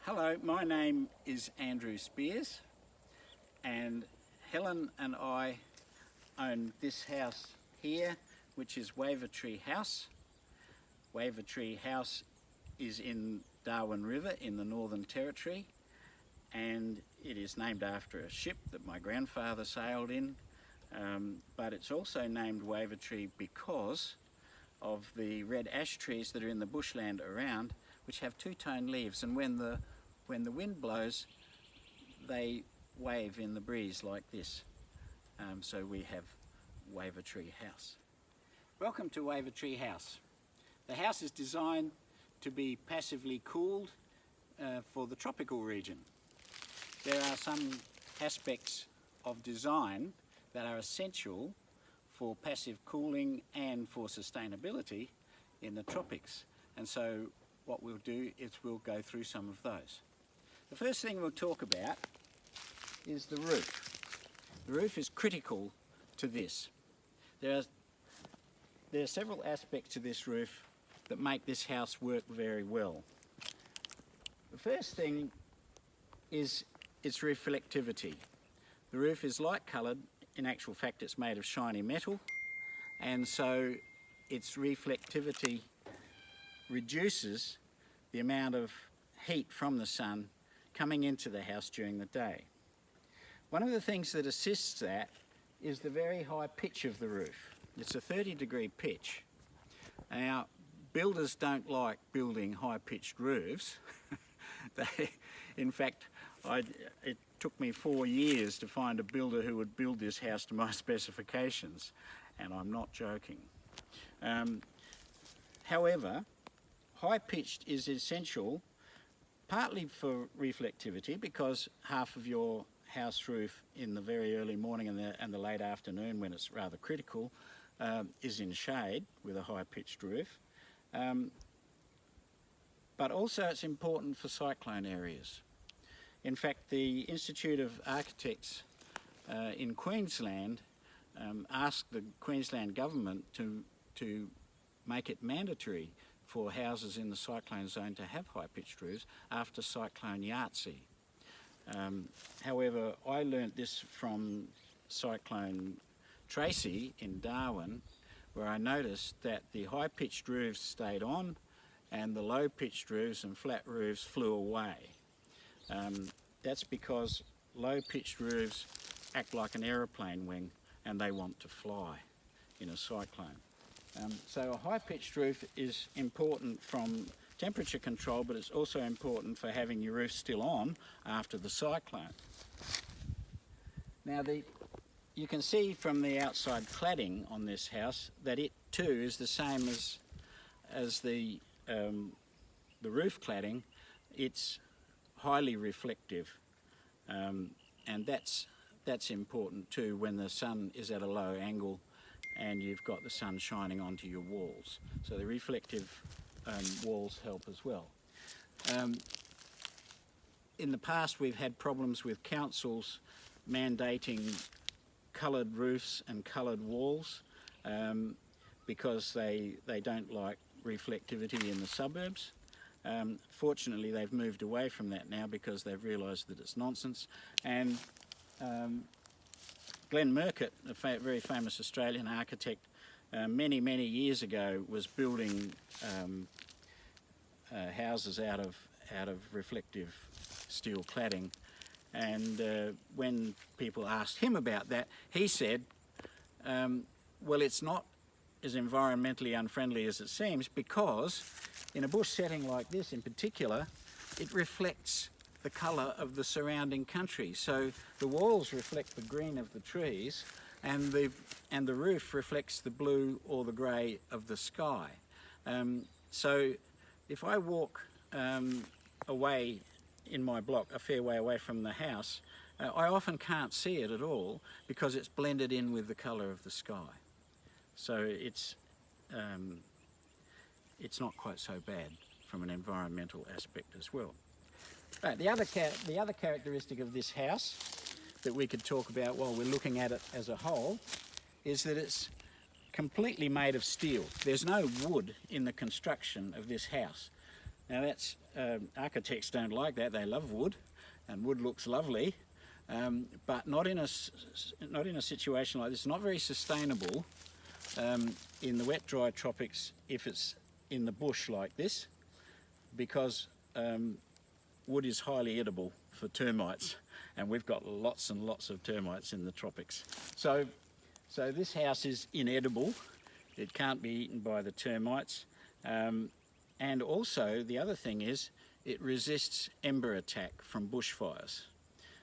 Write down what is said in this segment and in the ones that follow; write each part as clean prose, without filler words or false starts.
Hello, my name is Andrew Spears, and Helen and I own this house here, which is Wavertree House. Wavertree House is in Darwin River in the Northern Territory, and it is named after a ship that my grandfather sailed in, but it's also named Wavertree because of the red ash trees that are in the bushland around, which have two-tone leaves, and when the wind blows, they wave in the breeze like this. So we have Wavertree House. Welcome to Wavertree House. The house is designed to be passively cooled for the tropical region. There are some aspects of design that are essential for passive cooling and for sustainability in the tropics. And so what we'll do is we'll go through some of those. The first thing we'll talk about is the roof. The roof is critical to this. There are several aspects to this roof that make this house work very well. The first thing is its reflectivity. The roof is light coloured. In actual fact, it's made of shiny metal, and so its reflectivity reduces the amount of heat from the sun coming into the house during the day. One of the things that assists that is the very high pitch of the roof. It's a 30-degree pitch. Now, builders don't like building high-pitched roofs. In fact, it took me 4 years to find a builder who would build this house to my specifications, and I'm not joking. However, high-pitched is essential partly for reflectivity, because half of your house roof in the very early morning and the late afternoon, when it's rather critical, is in shade with a high-pitched roof. But also it's important for cyclone areas. In fact, the Institute of Architects in Queensland asked the Queensland government to make it mandatory for houses in the cyclone zone to have high-pitched roofs after Cyclone Yahtzee. However, I learnt this from Cyclone Tracy in Darwin, where I noticed that the high-pitched roofs stayed on and the low-pitched roofs and flat roofs flew away. That's because low-pitched roofs act like an aeroplane wing and they want to fly in a cyclone. So a high-pitched roof is important from temperature control, but it's also important for having your roof still on after the cyclone. Now you can see from the outside cladding on this house that it too is the same as the roof cladding. It's highly reflective, and that's important too when the sun is at a low angle and you've got the sun shining onto your walls. So the reflective walls help as well. In the past, we've had problems with councils mandating coloured roofs and coloured walls because they don't like reflectivity in the suburbs. Fortunately, they've moved away from that now because they've realised that it's nonsense. And Glenn Murcutt, a very famous Australian architect, many years ago was building houses out of reflective steel cladding, and when people asked him about that, he said, well, it's not as environmentally unfriendly as it seems, because in a bush setting like this in particular, it reflects the colour of the surrounding country. So the walls reflect the green of the trees, and the roof reflects the blue or the grey of the sky. So if I walk away in my block, a fair way away from the house, I often can't see it at all because it's blended in with the colour of the sky. So it's not quite so bad from an environmental aspect as well. Right, the other characteristic of this house that we could talk about while we're looking at it as a whole is that it's completely made of steel. There's no wood in the construction of this house. Now that's, architects don't like that, they love wood, and wood looks lovely, but not in a situation like this. Not very sustainable in the wet dry tropics if it's in the bush like this, because wood is highly edible for termites, and we've got lots and lots of termites in the tropics. So this house is inedible. It can't be eaten by the termites. And also the other thing is it resists ember attack from bushfires.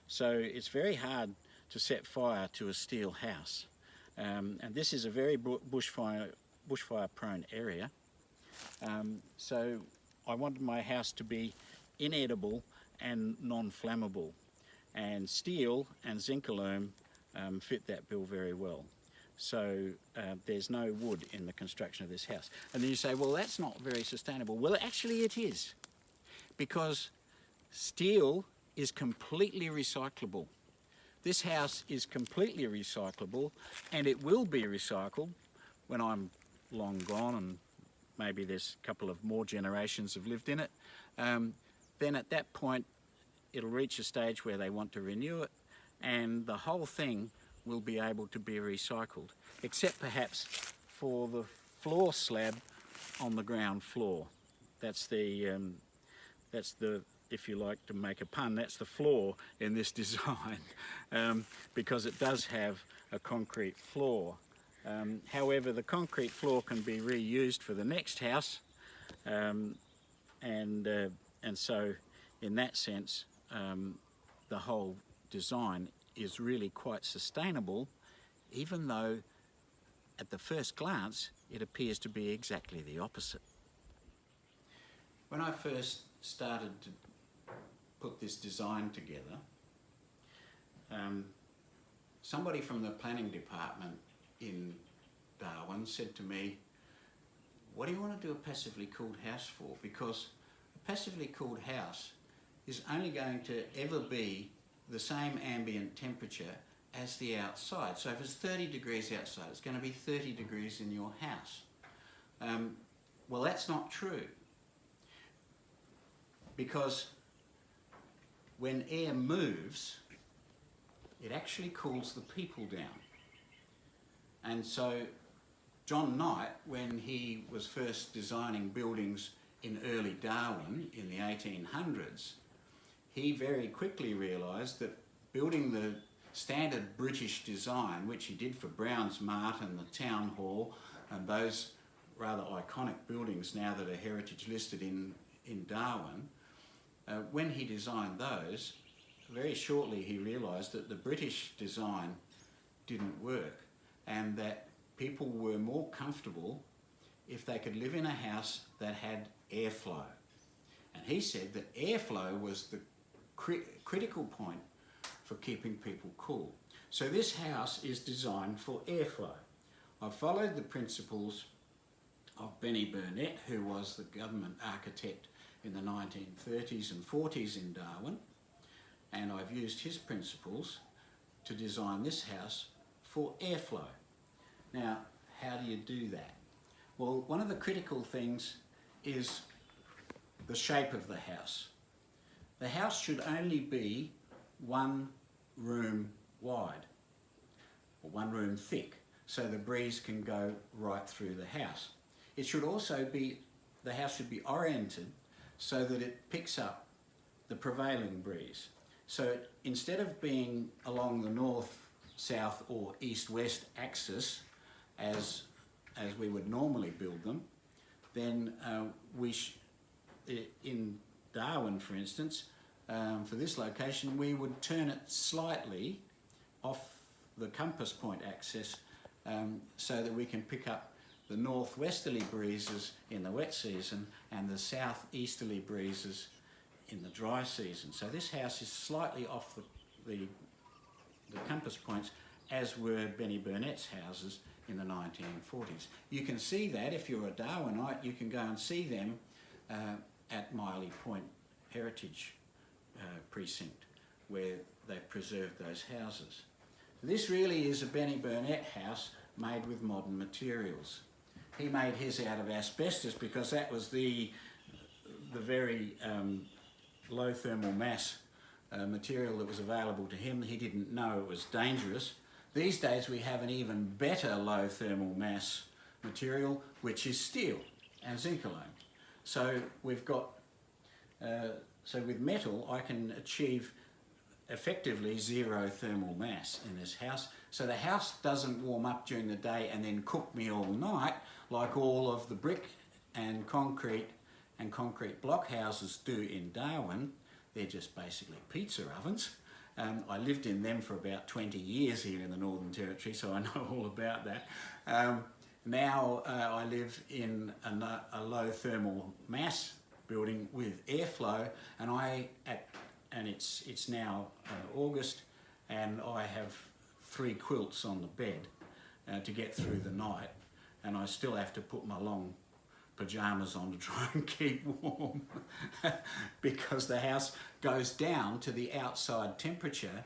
So it's very hard to set fire to a steel house. And this is a very bushfire prone area. So I wanted my house to be inedible and non-flammable. And steel and zinc aluminum fit that bill very well. So there's no wood in the construction of this house. And then you say, well, that's not very sustainable. Well, actually it is, because steel is completely recyclable. This house is completely recyclable, and it will be recycled when I'm long gone and maybe there's a couple of more generations have lived in it. Then at that point, it'll reach a stage where they want to renew it, and the whole thing will be able to be recycled, except perhaps for the floor slab on the ground floor. That's the, if you like to make a pun, that's the flaw in this design, because it does have a concrete floor. However, the concrete floor can be reused for the next house, and so in that sense, the whole design is really quite sustainable, even though at the first glance it appears to be exactly the opposite. When I first started to put this design together, somebody from the planning department in Darwin said to me, what do you want to do a passively cooled house for? Because a passively cooled house is only going to ever be the same ambient temperature as the outside. So if it's 30 degrees outside, it's going to be 30 degrees in your house. Well, that's not true, because when air moves, it actually cools the people down. And so John Knight, when he was first designing buildings in early Darwin in the 1800s, he very quickly realised that building the standard British design, which he did for Brown's Mart and the Town Hall and those rather iconic buildings now that are heritage listed in Darwin, when he designed those, very shortly he realised that the British design didn't work, and that people were more comfortable if they could live in a house that had airflow. And he said that airflow was the critical point for keeping people cool. So this house is designed for airflow. I've followed the principles of Benny Burnett, who was the government architect in the 1930s and 40s in Darwin, and I've used his principles to design this house for airflow. Now, how do you do that? Well, one of the critical things is the shape of the house. The house should only be 1 room wide, or 1 room thick, so the breeze can go right through the house. It should also be, the house should be oriented so that it picks up the prevailing breeze. So instead of being along the north, south or east-west axis as we would normally build them, then in Darwin, for instance, for this location, we would turn it slightly off the compass point axis so that we can pick up the northwesterly breezes in the wet season and the southeasterly breezes in the dry season. So this house is slightly off the compass points, as were Benny Burnett's houses in the 1940s. You can see that if you're a Darwinite, you can go and see them at Miley Point Heritage Precinct, where they've preserved those houses. This really is a Benny Burnett house made with modern materials. He made his out of asbestos because that was the the very low thermal mass material that was available to him. He didn't know it was dangerous. These days we have an even better low thermal mass material, which is steel and zinc-alone. So we've got, so with metal I can achieve effectively zero thermal mass in this house. So the house doesn't warm up during the day and then cook me all night like all of the brick and concrete block houses do in Darwin. They're just basically pizza ovens. I lived in them for about 20 years here in the Northern Territory, so I know all about that. Now I live in a low thermal mass building with airflow, and it's now August, and I have 3 quilts on the bed to get through the night, and I still have to put my long pyjamas on to try and keep warm because the house goes down to the outside temperature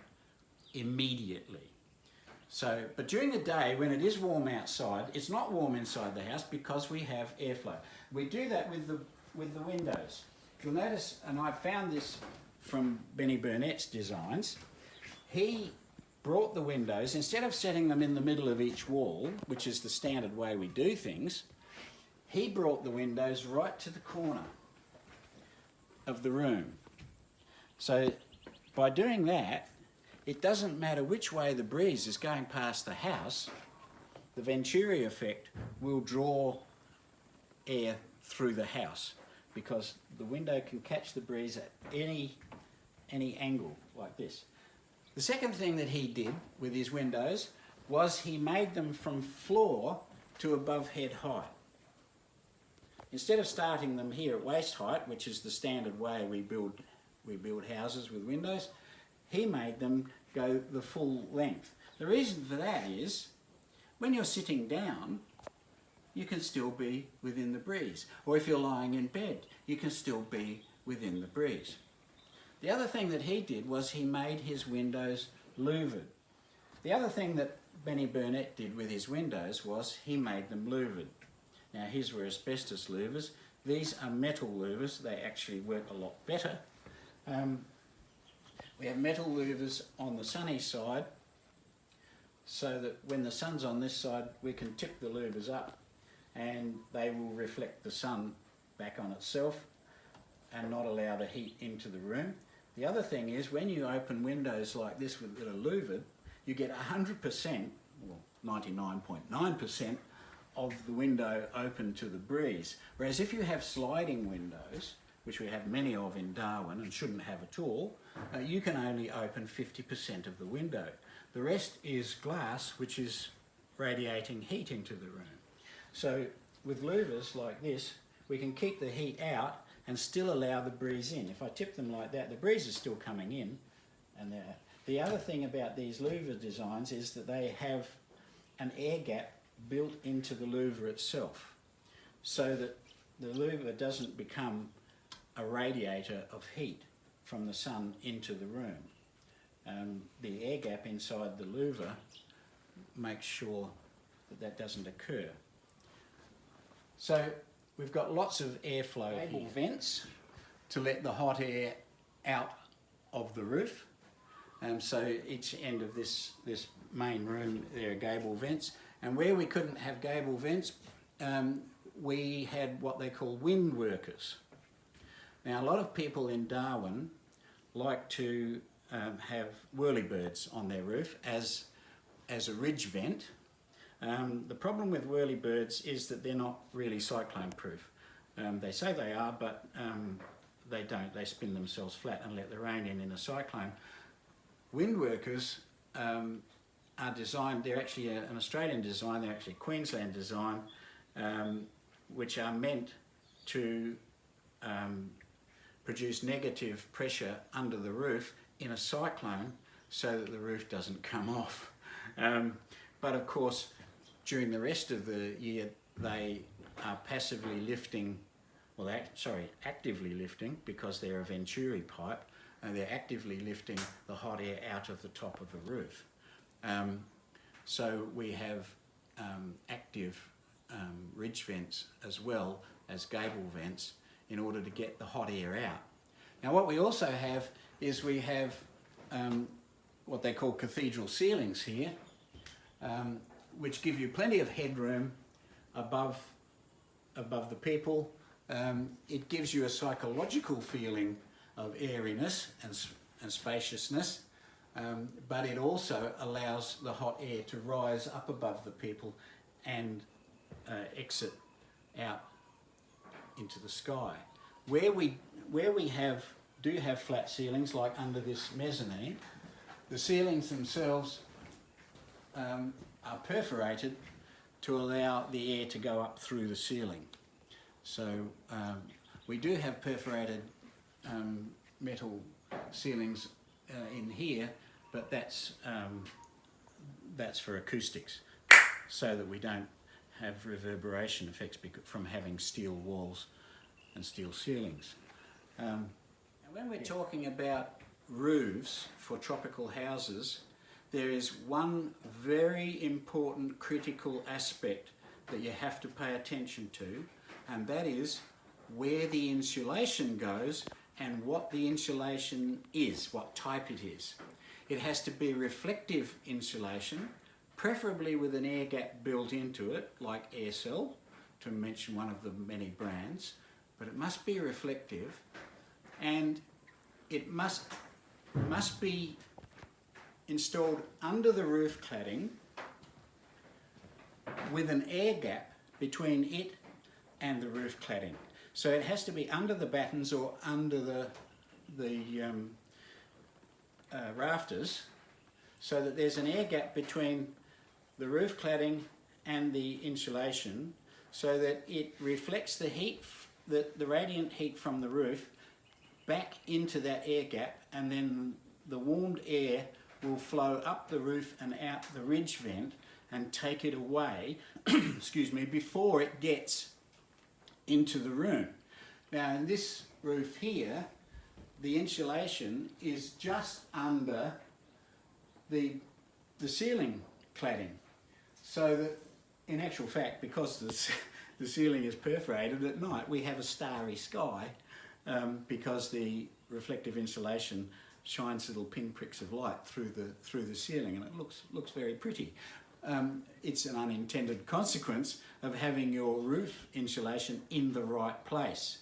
immediately. So, but during the day when it is warm outside, it's not warm inside the house because we have airflow. We do that with the windows. You'll notice, and I found this from Benny Burnett's designs, he brought the windows, instead of setting them in the middle of each wall, which is the standard way we do things, he brought the windows right to the corner of the room. So by doing that, it doesn't matter which way the breeze is going past the house, the Venturi effect will draw air through the house because the window can catch the breeze at any angle like this. The second thing that he did with his windows was he made them from floor to above head height. Instead of starting them here at waist height, which is the standard way we build houses with windows, he made them go the full length. The reason for that is when you're sitting down, you can still be within the breeze. Or if you're lying in bed, you can still be within the breeze. The other thing that he did was he made his windows louvered. The other thing that Benny Burnett did with his windows was he made them louvered. Now his were asbestos louvers. These are metal louvers. They actually work a lot better. We have metal louvers on the sunny side so that when the sun's on this side we can tip the louvers up and they will reflect the sun back on itself and not allow the heat into the room. The other thing is when you open windows like this that are louvered, you get 100%, or 99.9% of the window open to the breeze. Whereas if you have sliding windows, which we have many of in Darwin and shouldn't have at all, you can only open 50% of the window. The rest is glass, which is radiating heat into the room. So with louvers like this, we can keep the heat out and still allow the breeze in. If I tip them like that, the breeze is still coming in. And the other thing about these louver designs is that they have an air gap built into the louver itself, so that the louver doesn't become a radiator of heat from the sun into the room. The air gap inside the louver makes sure that that doesn't occur. So we've got lots of airflow here. Vents to let the hot air out of the roof. So each end of this main room there are gable vents. And where we couldn't have gable vents, we had what they call wind workers. Now a lot of people in Darwin like to have whirlybirds on their roof as a ridge vent. The problem with whirlybirds is that they're not really cyclone proof. They say they are, but they don't. They spin themselves flat and let the rain in a cyclone. Wind workers are designed, they're actually an Australian design, they're actually a Queensland design, which are meant to produce negative pressure under the roof in a cyclone so that the roof doesn't come off. But of course, during the rest of the year, they are passively lifting, well, actively lifting, because they're a Venturi pipe, and they're actively lifting the hot air out of the top of the roof. So we have active ridge vents as well as gable vents in order to get the hot air out. Now what we also have is we have what they call cathedral ceilings here, which give you plenty of headroom above the people. It gives you a psychological feeling of airiness and spaciousness, but it also allows the hot air to rise up above the people and exit out into the sky. Where we do have flat ceilings, like under this mezzanine, the ceilings themselves are perforated to allow the air to go up through the ceiling. So we do have perforated metal ceilings in here, but that's for acoustics, so that we don't have reverberation effects from having steel walls and steel ceilings. And when we're talking about roofs for tropical houses, there is one very important critical aspect that you have to pay attention to, and that is where the insulation goes and what the insulation is, what type it is. It has to be reflective insulation, preferably with an air gap built into it, like Aircel, to mention one of the many brands, but it must be reflective, and it must be installed under the roof cladding with an air gap between it and the roof cladding. So it has to be under the battens or under the rafters, so that there's an air gap between the roof cladding and the insulation, so that it reflects the heat, the radiant heat from the roof back into that air gap, and then the warmed air will flow up the roof and out the ridge vent and take it away excuse me, before it gets into the room. Now in this roof here, the insulation is just under the ceiling cladding, so that in actual fact, because the ceiling is perforated at night, we have a starry sky, because the reflective insulation shines little pinpricks of light through the ceiling, and it looks very pretty. It's an unintended consequence of having your roof insulation in the right place.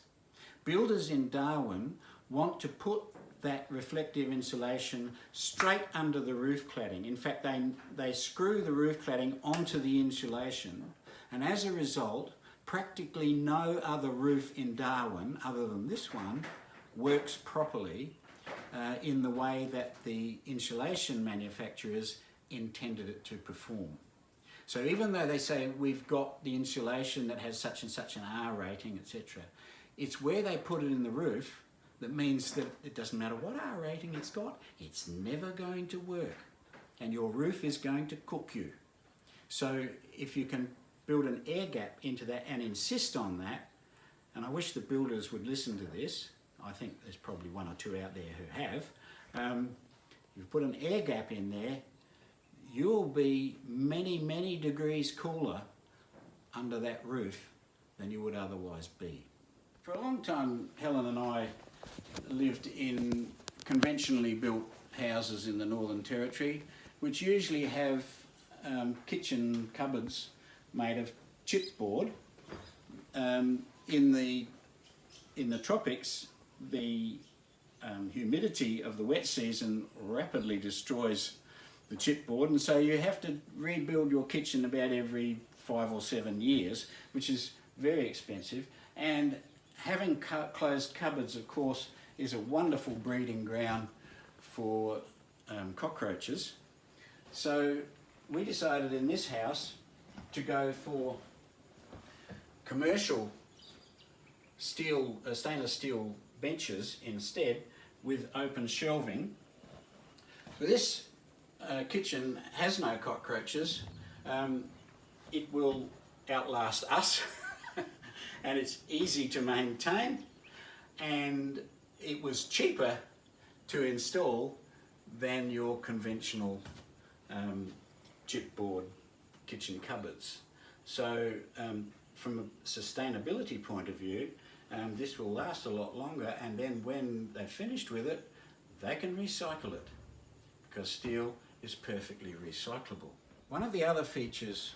Builders in Darwin want to put that reflective insulation straight under the roof cladding. In fact, they screw the roof cladding onto the insulation, and as a result, practically no other roof in Darwin, other than this one, works properly in the way that the insulation manufacturers intended it to perform. So even though they say we've got the insulation that has such and such an R rating, etc., it's where they put it in the roof that means that it doesn't matter what R rating it's got, it's never going to work, and your roof is going to cook you. So if you can build an air gap into that and insist on that, and I wish the builders would listen to this, I think there's probably one or two out there who have, you put an air gap in there, you'll be many, many degrees cooler under that roof than you would otherwise be. For a long time, Helen and I lived in conventionally built houses in the Northern Territory, which usually have kitchen cupboards made of chipboard. In the tropics, the humidity of the wet season rapidly destroys the chipboard, and so you have to rebuild your kitchen about every 5 or 7 years, which is very expensive. And having closed cupboards, of course, is a wonderful breeding ground for cockroaches. So we decided in this house to go for commercial stainless steel benches instead, with open shelving. So this kitchen has no cockroaches. It will outlast us and it's easy to maintain, and it was cheaper to install than your conventional chipboard kitchen cupboards. So from a sustainability point of view, this will last a lot longer, and then when they're finished with it, they can recycle it, because steel is perfectly recyclable. One of the other features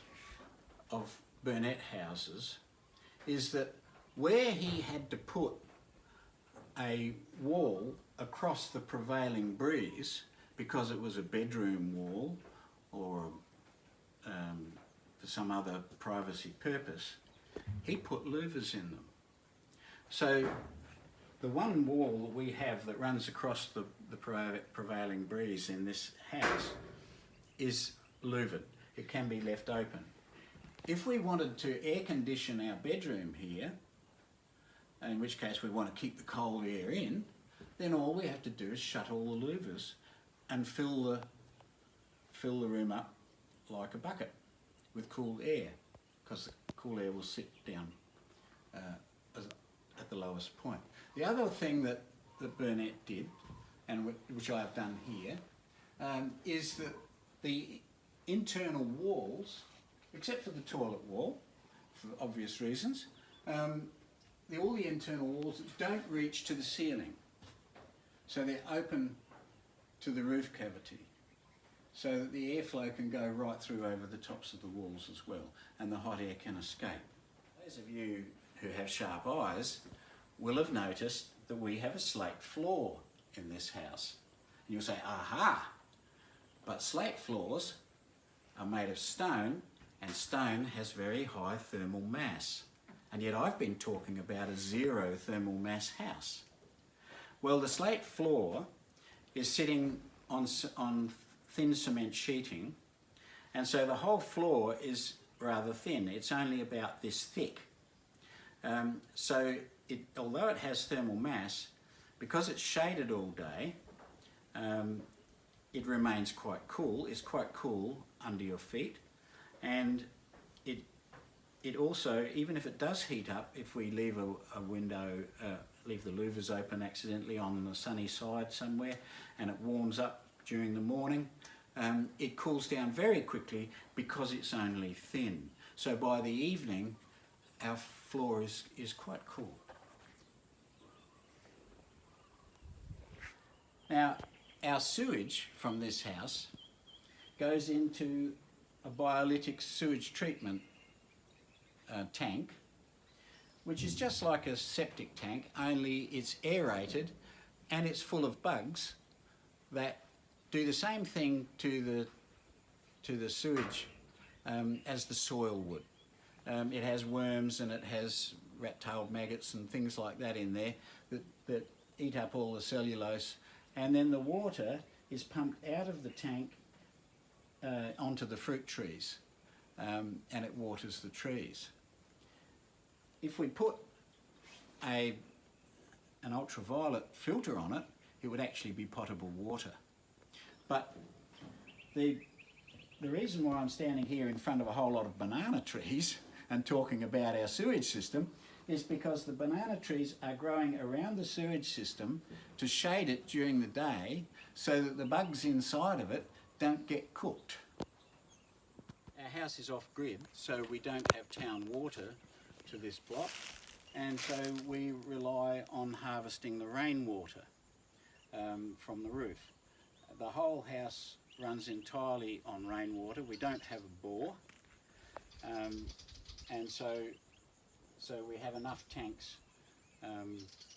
of Burnett houses is that where he had to put a wall across the prevailing breeze, because it was a bedroom wall or for some other privacy purpose, he put louvers in them. So the one wall that we have that runs across the prevailing breeze in this house is louvered. It can be left open. If we wanted to air condition our bedroom here, in which case we want to keep the cold air in, then all we have to do is shut all the louvers and fill the room up like a bucket with cool air, because the cool air will sit down at the lowest point. The other thing that Burnett did, and which I've done here, is that the internal walls, except for the toilet wall, for obvious reasons, all the internal walls don't reach to the ceiling. So they're open to the roof cavity, so that the airflow can go right through over the tops of the walls as well, and the hot air can escape. Those of you who have sharp eyes will have noticed that we have a slate floor in this house. And you'll say, aha, but slate floors are made of stone, and stone has very high thermal mass. And yet I've been talking about a zero thermal mass house. Well, the slate floor is sitting on thin cement sheeting, and so the whole floor is rather thin. It's only about this thick. So although it has thermal mass, because it's shaded all day, it remains quite cool. It's quite cool under your feet, and it also, even if it does heat up, if we leave a window, leave the louvers open accidentally on the sunny side somewhere, and it warms up during the morning, it cools down very quickly because it's only thin. So by the evening, our floor is quite cool. Now, our sewage from this house goes into a biolytic sewage treatment tank, which is just like a septic tank, only it's aerated and it's full of bugs that do the same thing to the sewage as the soil would. It has worms and it has rat-tailed maggots and things like that in there that eat up all the cellulose, and then the water is pumped out of the tank onto the fruit trees, and it waters the trees. If we put an ultraviolet filter on it, it would actually be potable water. But the reason why I'm standing here in front of a whole lot of banana trees and talking about our sewage system is because the banana trees are growing around the sewage system to shade it during the day so that the bugs inside of it don't get cooked. Our house is off-grid, so we don't have town water to this block, and so we rely on harvesting the rainwater from the roof. The whole house runs entirely on rainwater. We don't have a bore, and so we have enough tanks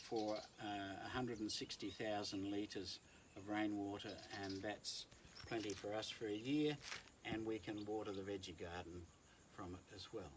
for 160,000 litres of rainwater, and that's plenty for us for a year, and we can water the veggie garden from it as well.